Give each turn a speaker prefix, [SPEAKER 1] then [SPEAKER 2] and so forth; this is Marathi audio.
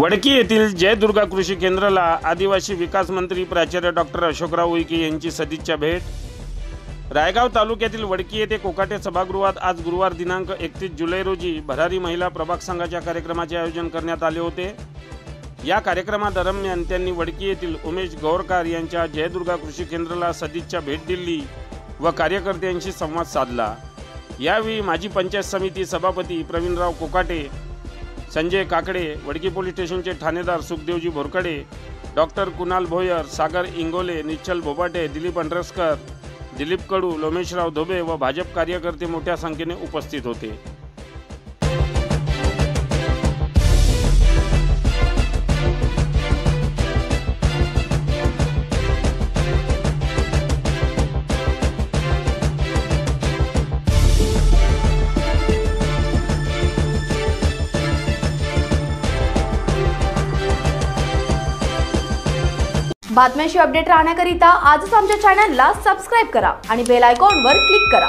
[SPEAKER 1] वडकी येथील जयदुर्गा कृषी केंद्राला आदिवासी विकास मंत्री प्राचार्य डॉक्टर अशोकराव उईके यांची सदिच्छा भेट। रायगाव तालुक्यातील वडकी येथे कोकाटे सभागृहात आज गुरुवार दिनांक 31 जुलै रोजी भरारी महिला प्रभाग संघाच्या कार्यक्रमाचे आयोजन करण्यात आले होते। या कार्यक्रमादरम्यान त्यांनी वडकी येथील उमेश गौरकार यांच्या जयदुर्गा कृषी केंद्राला सदिच्छा भेट दिली व कार्यकर्त्यांशी संवाद साधला। यावेळी माजी पंचायत समिती सभापती प्रवीणराव कोकाटे, संजय काकडे, वडकी पोलीस स्टेशनचे ठाणेदार सुखदेवजी बोरकडे, डॉक्टर कुणाल भोयर, सागर इंगोले, निश्चल बोबाटे, दिलीप अंड्रस्कर, दिलीप कडू, लोमेशराव धोबे व भाजप कार्यकर्ते मोठ्या संख्येने उपस्थित होते।
[SPEAKER 2] बातम्यांशी अपडेट राहण्याकरिता आजच आमच्या चॅनलला सबस्क्राइब करा आणि बेल आयकॉनवर क्लिक करा।